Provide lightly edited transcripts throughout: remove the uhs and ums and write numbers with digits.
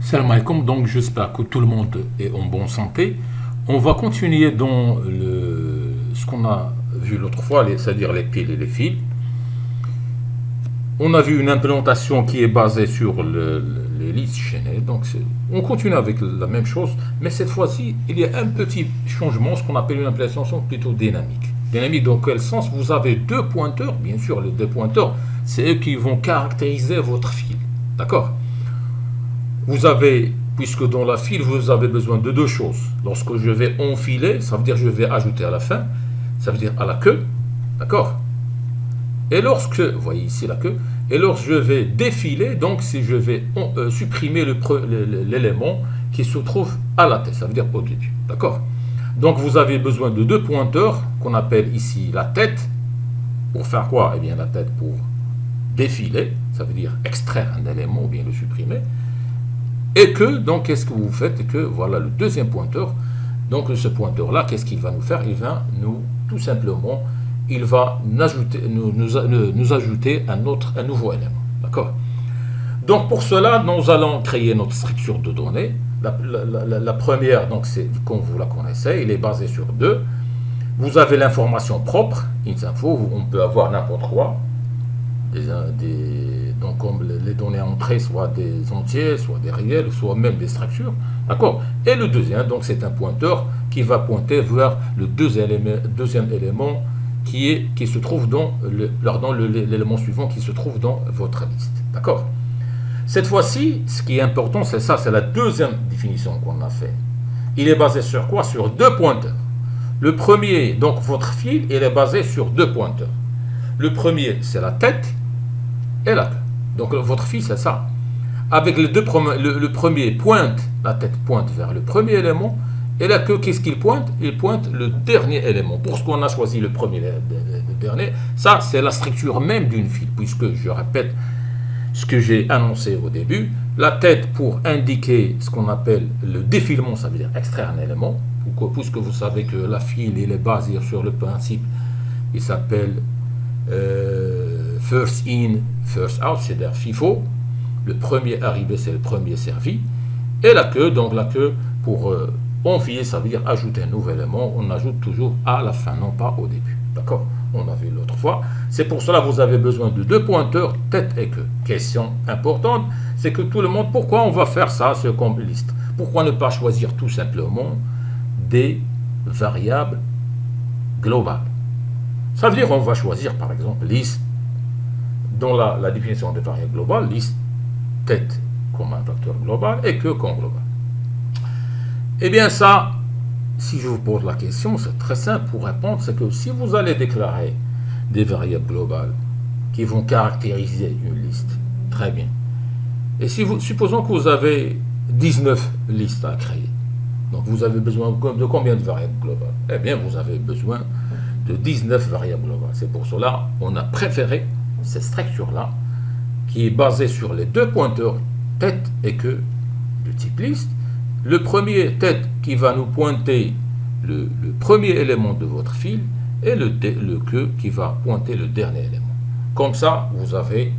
Salam alaikum, donc j'espère que tout le monde est en bonne santé. On va continuer dans ce qu'on a vu l'autre fois, c'est-à-dire les piles et les fils. On a vu une implémentation qui est basée sur les listes chaînées, donc on continue avec la même chose, mais cette fois-ci, il y a un petit changement, ce qu'on appelle une implémentation plutôt dynamique. Dynamique dans quel sens? Vous avez deux pointeurs, bien sûr, les deux pointeurs, c'est eux qui vont caractériser votre fil, d'accord? Vous avez, puisque dans la file, vous avez besoin de deux choses. Lorsque je vais enfiler, ça veut dire que je vais ajouter à la fin, ça veut dire à la queue, d'accord? Et lorsque, vous voyez ici la queue, et lorsque je vais défiler, donc si je vais supprimer l'élément qui se trouve à la tête, ça veut dire au début, d'accord? Donc vous avez besoin de deux pointeurs, qu'on appelle ici la tête, pour faire quoi? Eh bien la tête pour défiler, ça veut dire extraire un élément ou bien le supprimer. Et que, donc, qu'est-ce que vous faites? Et que, voilà le deuxième pointeur. Donc, ce pointeur-là, qu'est-ce qu'il va nous faire? Il va nous, tout simplement, il va nous ajouter un nouveau élément. D'accord? Donc, pour cela, nous allons créer notre structure de données. La première, donc, c'est, comme vous la connaissez, il est basé sur deux. Vous avez l'information propre, info, on peut avoir n'importe quoi. Donc comme les données entrées, soit des entiers, soit des réels, soit même des structures, d'accord. Et le deuxième, donc c'est un pointeur qui va pointer vers le deuxième élément qui se trouve dans l'élément suivant qui se trouve dans votre liste, d'accord. Cette fois-ci, ce qui est important, c'est ça, c'est la deuxième définition qu'on a fait. Il est basé sur quoi? Sur deux pointeurs. Le premier, donc votre fil, il est basé sur deux pointeurs. Le premier, c'est la tête et la queue. Donc votre fil, c'est ça. Avec le premier pointe, la tête pointe vers le premier élément, et la queue, qu'est-ce qu'il pointe? Il pointe le dernier élément. Pour ce qu'on a choisi le premier, le dernier, ça c'est la structure même d'une file, puisque je répète ce que j'ai annoncé au début. La tête pour indiquer ce qu'on appelle le défilement, ça veut dire extraire un élément, puisque vous savez que la file, il est basée sur le principe, il s'appelle first in, first out, c'est-à-dire FIFO. Le premier arrivé, c'est le premier servi. Et la queue, donc la queue, pour enfiler, ça veut dire ajouter un nouvel élément. On ajoute toujours à la fin, non pas au début. D'accord? On a vu l'autre fois. C'est pour cela que vous avez besoin de deux pointeurs, tête et queue. Question importante, c'est que tout le monde, pourquoi on va faire ça, c'est comme liste? Pourquoi ne pas choisir tout simplement des variables globales? Ça veut dire qu'on va choisir par exemple liste, dans la définition des variables globales, liste tête comme un facteur global et queue comme global. Eh bien ça, si je vous pose la question, c'est très simple pour répondre, c'est que si vous allez déclarer des variables globales qui vont caractériser une liste, très bien. Et si supposons que vous avez 19 listes à créer, donc vous avez besoin de combien de variables globales? Eh bien vous avez besoin de 19 variables globales. C'est pour cela qu'on a préféré cette structure-là, qui est basée sur les deux pointeurs tête et queue du type liste. Le premier tête qui va nous pointer le premier élément de votre fil et le queue qui va pointer le dernier élément. Comme ça, vous avez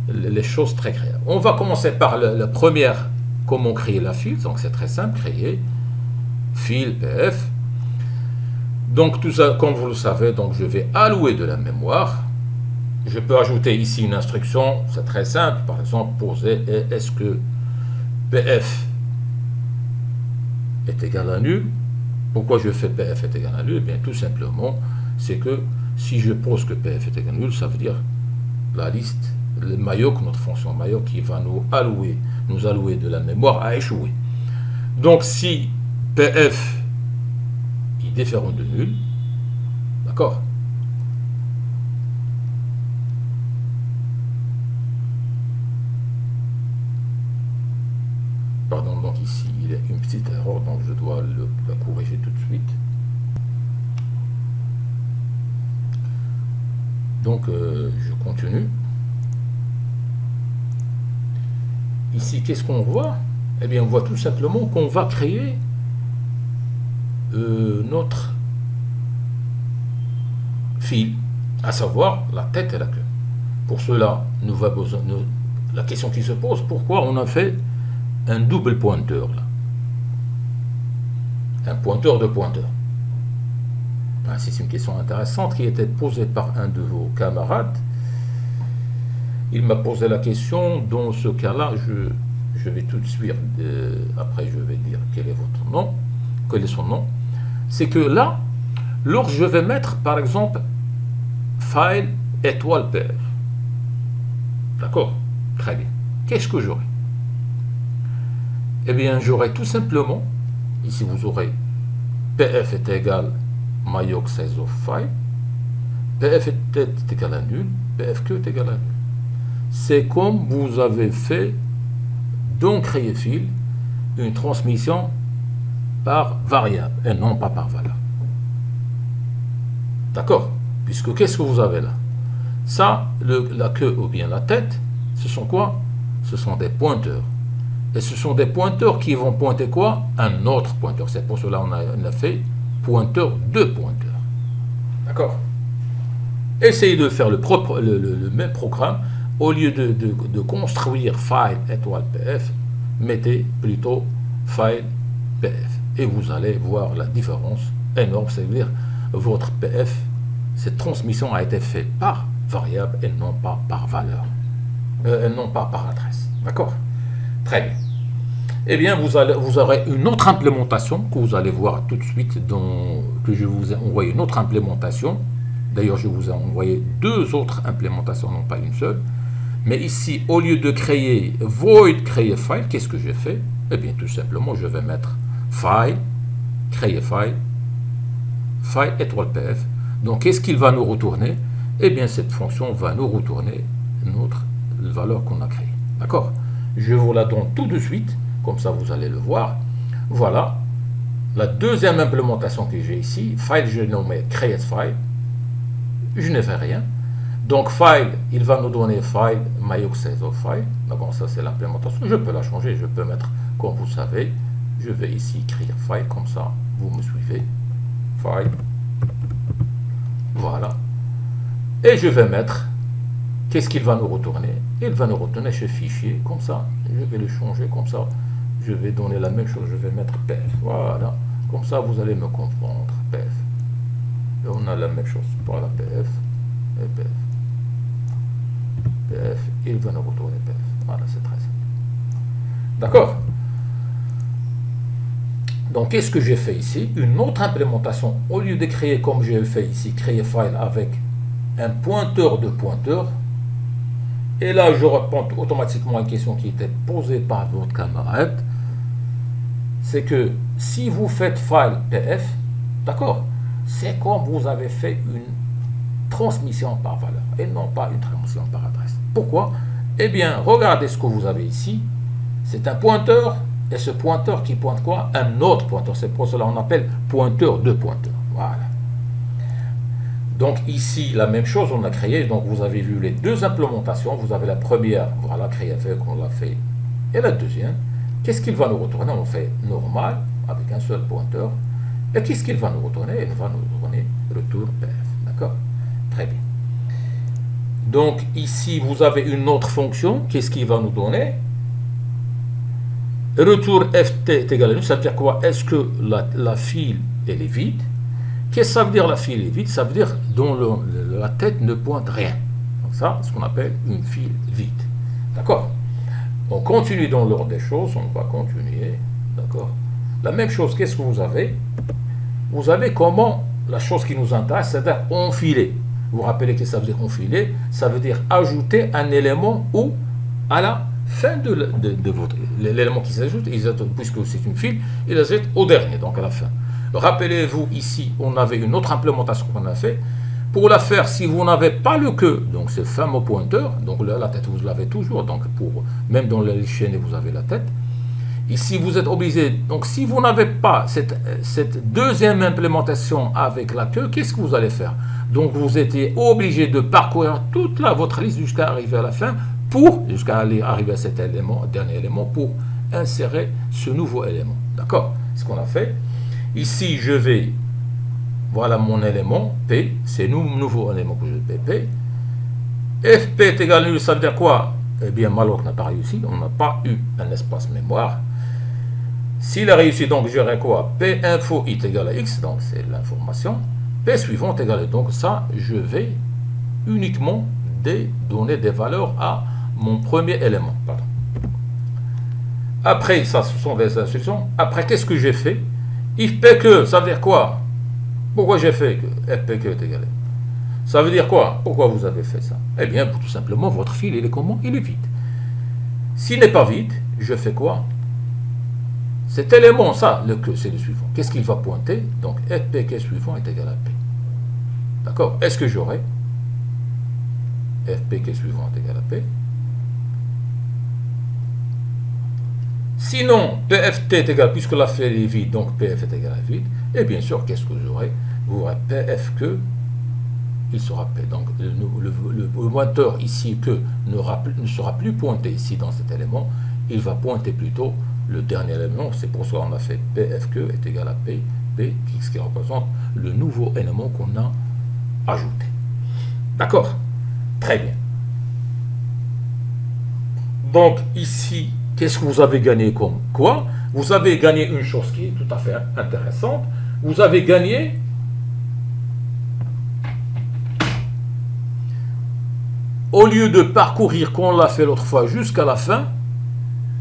les choses très claires. On va commencer par la première, comment créer la file. Donc c'est très simple, créer fil PF. Donc tout ça, comme vous le savez, donc je vais allouer de la mémoire. Je peux ajouter ici une instruction, c'est très simple, par exemple, poser est-ce que PF est égal à nul? Pourquoi je fais PF est égal à nul? Eh bien, tout simplement, c'est que si je pose que PF est égal à nul, ça veut dire la liste, le malloc, notre fonction malloc, qui va nous allouer de la mémoire a échoué. Donc, si PF est différent de nul, d'accord? Pardon, donc ici il y a une petite erreur, donc je dois la corriger tout de suite. Donc je continue. Ici, qu'est-ce qu'on voit? Eh bien, on voit tout simplement qu'on va créer notre fil, à savoir la tête et la queue. Pour cela, la question qui se pose, pourquoi on a fait un double pointeur là. Un pointeur de pointeur. C'est une question intéressante qui était posée par un de vos camarades. Il m'a posé la question. Dans ce cas-là, je vais tout de suite, après je vais dire quel est votre nom, quel est son nom. C'est que là, lorsque je vais mettre par exemple file étoile pf. D'accord? Très bien. Qu'est-ce que j'aurai? Eh bien, j'aurai tout simplement, ici vous aurez pf est égal mayoc size of file, pf est égal à nul, pf que est égal à nul. C'est comme vous avez fait dans créer file une transmission par variable et non pas par valeur. D'accord? Puisque qu'est-ce que vous avez là? Ça, la queue ou bien la tête, ce sont quoi? Ce sont des pointeurs. Et ce sont des pointeurs qui vont pointer quoi? Un autre pointeur. C'est pour cela qu'on a fait pointeur de pointeur. D'accord? Essayez de faire le même programme. Au lieu de construire file étoile pf, mettez plutôt file pf. Et vous allez voir la différence énorme. C'est-à-dire votre pf, cette transmission a été faite par variable et non pas par valeur. Et non pas par adresse. D'accord? Très bien. Eh bien, vous aurez une autre implémentation que vous allez voir tout de suite, que je vous ai envoyé une autre implémentation. D'ailleurs, je vous ai envoyé deux autres implémentations, non pas une seule. Mais ici, au lieu de créer void créer file, qu'est-ce que j'ai fait? Eh bien, tout simplement, je vais mettre file, créer file, file étoile pf. Donc, qu'est-ce qu'il va nous retourner? Eh bien, cette fonction va nous retourner notre valeur qu'on a créée. D'accord? Je vous la donne tout de suite, comme ça vous allez le voir. Voilà la deuxième implémentation que j'ai ici. File, je nomme create file. Je ne fais rien. Donc, file, il va nous donner file, mayoc size of file. D'accord, ça c'est l'implémentation. Je peux la changer, je peux mettre, comme vous savez, je vais ici écrire file, comme ça, vous me suivez. File. Voilà. Et je vais mettre, qu'est-ce qu'il va nous retourner? Il va nous retourner chez fichier, comme ça. Je vais le changer, comme ça. Je vais donner la même chose, je vais mettre pf. Voilà. Comme ça, vous allez me comprendre. Pf. Et on a la même chose pour la pf. Et pf. pf, il va nous retourner pf. Voilà, c'est très simple. D'accord? Donc, qu'est-ce que j'ai fait ici? Une autre implémentation, au lieu de créer comme j'ai fait ici, créer file avec un pointeur de pointeur. Et là, je réponds automatiquement à une question qui était posée par votre camarade. C'est que si vous faites file pf, d'accord, c'est comme vous avez fait une transmission par valeur et non pas une transmission par adresse. Pourquoi? Eh bien, regardez ce que vous avez ici. C'est un pointeur, et ce pointeur qui pointe quoi? Un autre pointeur. C'est pour cela qu'on appelle pointeur de pointeur. Voilà. Donc ici, la même chose, on a créé. Donc vous avez vu les deux implémentations. Vous avez la première, voilà, créée, qu'on l'a fait. Et la deuxième, qu'est-ce qu'il va nous retourner? On fait normal, avec un seul pointeur. Et qu'est-ce qu'il va nous retourner? Il va nous retourner retour pf. D'accord? Très bien. Donc ici, vous avez une autre fonction. Qu'est-ce qu'il va nous donner? Retour ft est égal à nul. Ça veut dire quoi? Est-ce que la file, elle est vide? Qu'est-ce que ça veut dire la file est vide? Ça veut dire dont la tête ne pointe rien. Donc ça, c'est ce qu'on appelle une file vide. D'accord? On continue dans l'ordre des choses. On va continuer. D'accord? La même chose, qu'est-ce que vous avez? Vous avez comment la chose qui nous intéresse, c'est-à-dire enfiler. Vous vous rappelez que ça veut dire enfiler? Ça veut dire ajouter un élément ou à la fin de votre... L'élément qui s'ajoute, puisque c'est une file, il ajoute au dernier, donc à la fin. Rappelez-vous, ici, on avait une autre implémentation qu'on a fait. Pour la faire, si vous n'avez pas le que, donc ce fameux pointeur, donc la tête, vous l'avez toujours, donc même dans les chaînes, vous avez la tête. Ici, vous êtes obligé, donc si vous n'avez pas cette deuxième implémentation avec la queue, qu'est-ce que vous allez faire? Donc vous étiez obligé de parcourir toute votre liste jusqu'à arriver à la fin, jusqu'à arriver à cet élément, dernier élément, pour insérer ce nouveau élément. D'accord? Ce qu'on a fait. Ici, je vais, voilà mon élément, P, c'est le nouveau élément que je vais P. Fp est égal à nul, ça veut dire quoi? eh bien malloc n'a pas réussi, on n'a pas eu un espace mémoire. S'il a réussi, donc j'aurai quoi? P info it égale à x, donc c'est l'information. P suivante égale à, donc ça, je vais uniquement donner des valeurs à mon premier élément. Pardon. Après, ça, ce sont des instructions. Après, qu'est-ce que j'ai fait? If P que, ça veut dire quoi? Pourquoi j'ai fait que f P que est égal à? Ça veut dire quoi? Pourquoi vous avez fait ça? Eh bien, tout simplement, votre fil, il est comment? Il est vide. S'il n'est pas vide, je fais quoi? Cet élément, ça, le que, c'est le suivant. Qu'est-ce qu'il va pointer? Donc, fpk suivant est égal à p. D'accord? Est-ce que j'aurai fpk suivant est égal à p? Sinon, pft est égal, puisque la file est vide, donc pf est égal à vide. Et bien sûr, qu'est-ce que j'aurai? Vous aurez pf que, il sera p. Donc, le pointeur ici que ne sera plus pointé ici dans cet élément. Il va pointer plutôt le dernier élément. C'est pour ça qu'on a fait pf que est égal à p, ce qui représente le nouveau élément qu'on a ajouté. D'accord? Très bien. Donc, ici, qu'est-ce que vous avez gagné comme quoi? Vous avez gagné une chose qui est tout à fait intéressante. Vous avez gagné au lieu de parcourir comme on l'a fait l'autre fois jusqu'à la fin,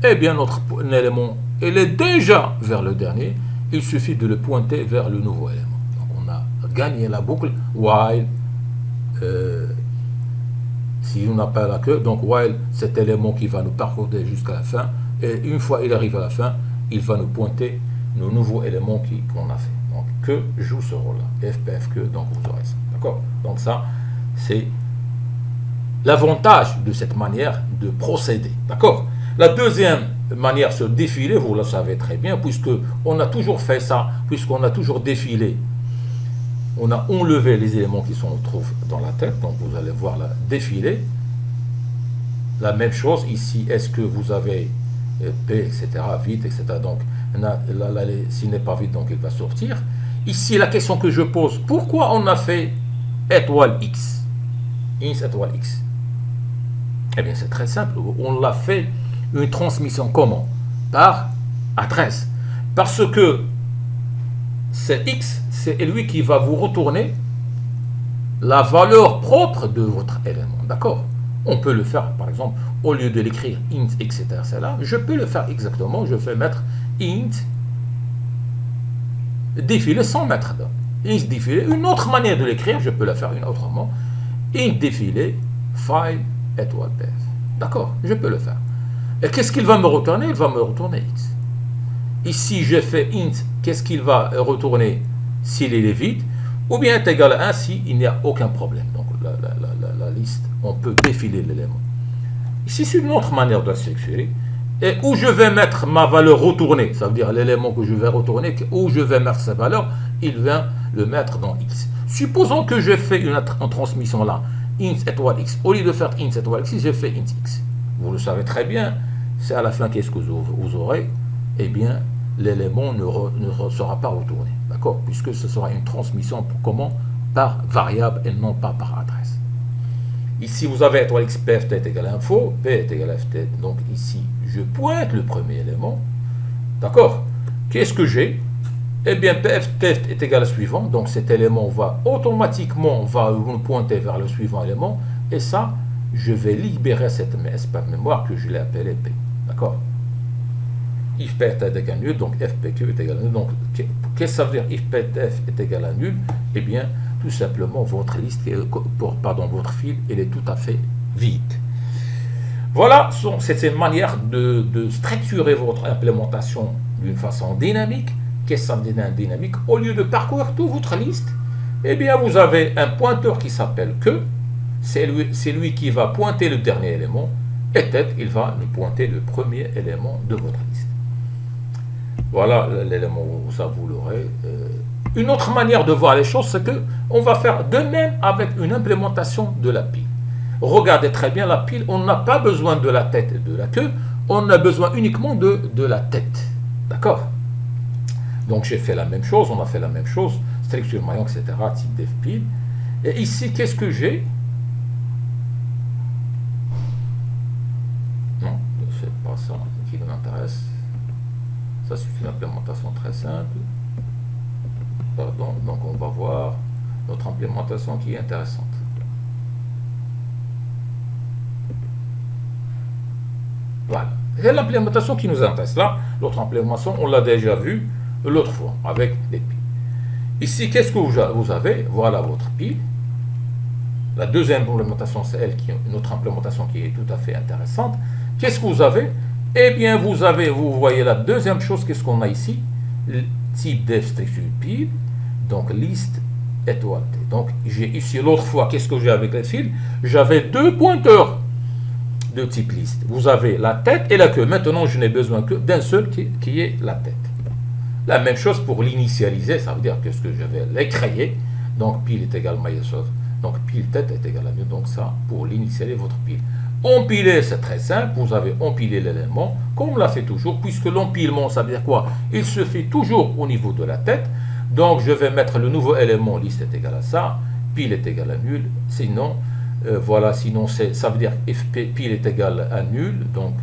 eh bien notre élément, il est déjà vers le dernier. Il suffit de le pointer vers le nouveau élément. Donc on a gagné la boucle while, si on n'a pas la queue, donc while cet élément qui va nous parcourir jusqu'à la fin, et une fois il arrive à la fin, il va nous pointer nos nouveaux éléments qu'on a fait. Donc que joue ce rôle-là, fpf que, donc vous aurez ça. D'accord? Donc ça, c'est l'avantage de cette manière de procéder. D'accord? La deuxième manière, se défiler, vous le savez très bien, puisque on a toujours fait ça, puisqu'on a toujours défilé. On a enlevé les éléments qui se trouvent dans la tête, donc vous allez voir la défiler. La même chose ici, est-ce que vous avez P, etc., vide, etc. Donc, s'il n'est pas vide, donc il va sortir. Ici, la question que je pose, pourquoi on a fait étoile X? Int étoile X. Eh bien, c'est très simple. On l'a fait une transmission comment? Par adresse. Parce que c'est X, c'est lui qui va vous retourner la valeur propre de votre élément. D'accord? On peut le faire, par exemple, au lieu de l'écrire int, etc., c'est là, je peux le faire exactement. Je vais mettre int défilé sans mettre de. Int défilé, une autre manière de l'écrire, je peux la faire autrement. Int défilé, file, étoile pf. D'accord? Je peux le faire. Et qu'est-ce qu'il va me retourner? Il va me retourner x. Ici, j'ai fait int, qu'est-ce qu'il va retourner s'il est vide? Ou bien est égal à 1 s'il n'y a aucun problème. Donc, la liste, on peut défiler l'élément. Ici, c'est une autre manière de sélectionner. Et où je vais mettre ma valeur retournée, ça veut dire l'élément que je vais retourner, où je vais mettre sa valeur, il vient le mettre dans x. Supposons que je fais une transmission là, int étoile x. Au lieu de faire int étoile x, j'ai fait int x. Vous le savez très bien, c'est à la fin qu'est-ce que vous aurez? Eh bien, l'élément ne sera pas retourné. D'accord? Puisque ce sera une transmission pour comment? Par variable et non pas par adresse. Ici, vous avez étoile x, pft est égal à info, p est égal à ft. Donc ici, je pointe le premier élément. D'accord? Qu'est-ce que j'ai? Eh bien, pft est égal à suivant. Donc cet élément va automatiquement nous pointer vers le suivant élément. Et ça, je vais libérer cette espace mémoire que je l'ai appelé p. D'accord? If p est égal à nul, donc fpq est égal à nul. Donc, qu'est-ce que ça veut dire if pf est égal à nul? Eh bien, tout simplement, votre liste, votre fil, elle est tout à fait vide. Voilà, c'est une manière de structurer votre implémentation d'une façon dynamique. Qu'est-ce que ça veut dire dynamique? Au lieu de parcourir toute votre liste, eh bien, vous avez un pointeur qui s'appelle que. C'est lui qui va pointer le dernier élément. Et peut-être, il va nous pointer le premier élément de votre liste. Voilà l'élément, ça vous l'aurez. Une autre manière de voir les choses, c'est qu'on va faire de même avec une implémentation de la pile. Regardez très bien la pile, on n'a pas besoin de la tête et de la queue, on a besoin uniquement de la tête. D'accord? Donc j'ai fait la même chose, on a fait la même chose, structure maillon, etc., type def pile. Et ici, qu'est-ce que j'ai? qui nous intéresse. Ça, c'est une implémentation très simple. Pardon, donc on va voir notre implémentation qui est intéressante. Voilà. C'est l'implémentation qui nous intéresse. Là, l'autre implémentation, on l'a déjà vu l'autre fois avec les piles. Ici, qu'est-ce que vous avez? Voilà votre pile. La deuxième implémentation, c'est elle qui est une autre implémentation qui est tout à fait intéressante. Qu'est-ce que vous avez? Eh bien, vous voyez la deuxième chose, qu'est-ce qu'on a ici? Le type de structure pile, donc liste étoiletée. Donc, j'ai ici l'autre fois, qu'est-ce que j'ai avec les fils? J'avais deux pointeurs de type liste. Vous avez la tête et la queue. Maintenant, je n'ai besoin que d'un seul qui est la tête. La même chose pour l'initialiser, ça veut dire que ce que je vais les créer. Donc, pile est égal à chose. Donc, pile tête est égal à nul. Donc, ça, pour l'initialiser votre pile. Empiler, c'est très simple. Vous avez empilé l'élément, comme on l'a fait toujours, puisque l'empilement, ça veut dire quoi? Il se fait toujours au niveau de la tête. Donc, je vais mettre le nouveau élément, liste est égal à ça, pile est égal à nul. Sinon, voilà, sinon, ça veut dire pile est égal à nul. Donc,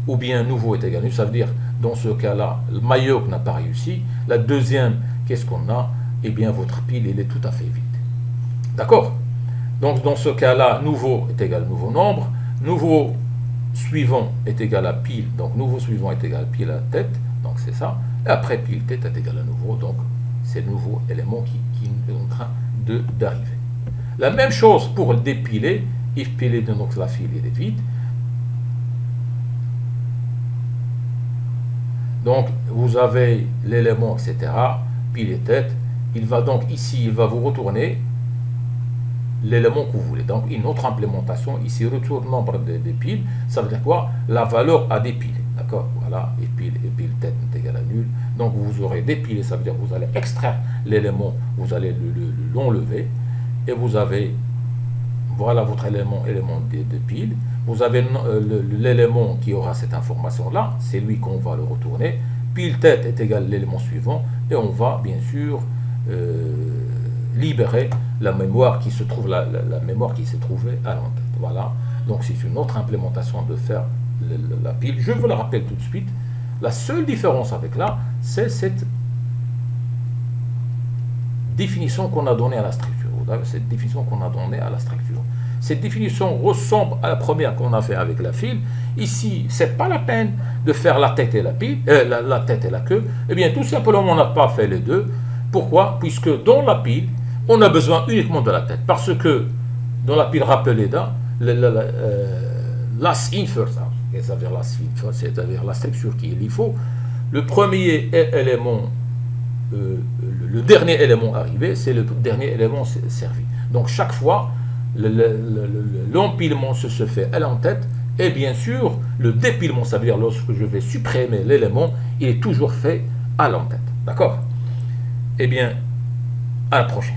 ou bien nouveau est égal à nul. Ça veut dire, dans ce cas-là, le maillot n'a pas réussi. La deuxième, qu'est-ce qu'on a? Eh bien, votre pile, il est tout à fait vide. D'accord? Donc, dans ce cas-là, nouveau est égal à nouveau nombre. Nouveau suivant est égal à pile. Donc, nouveau suivant est égal à pile à tête. Donc, c'est ça. Et après, pile tête est égal à nouveau. Donc, c'est le nouveau élément qui est en train d'arriver. La même chose pour dépiler. If piler, donc la file est vide. Donc, vous avez l'élément, etc. Pile et tête. Il va donc ici, il va vous retourner l'élément que vous voulez. Donc, une autre implémentation, ici, retourne nombre de piles, ça veut dire quoi? La valeur à dépiler. D'accord? Voilà, et pile tête est égal à nul. Donc, vous aurez dépilé, ça veut dire que vous allez extraire l'élément, vous allez l'enlever, et vous avez, voilà votre élément de pile. Vous avez l'élément qui aura cette information-là, c'est lui qu'on va le retourner. Pile tête est égal à l'élément suivant, et on va, bien sûr, libérer la mémoire qui se trouve la mémoire qui s'est trouvée à l'entête. Voilà, donc c'est une autre implémentation de faire la pile. Je vous la rappelle tout de suite. La seule différence avec là, c'est cette définition qu'on a donnée à la structure. Cette définition qu'on a donnée à la structure. Cette définition ressemble à la première qu'on a fait avec la file. Ici, c'est pas la peine de faire la tête et la pile, la tête et la queue. Eh bien, tout simplement, on n'a pas fait les deux. Pourquoi? Puisque dans la pile, on a besoin uniquement de la tête. Parce que dans la pile rappelée là, last in first out, c'est-à-dire la structure qui est l'IFO, le premier élément, le dernier élément arrivé, c'est le dernier élément servi. Donc chaque fois, l'empilement se fait à l'entête, et bien sûr, le dépilement, ça veut dire lorsque je vais supprimer l'élément, il est toujours fait à l'entête. D'accord? Eh bien, à la prochaine.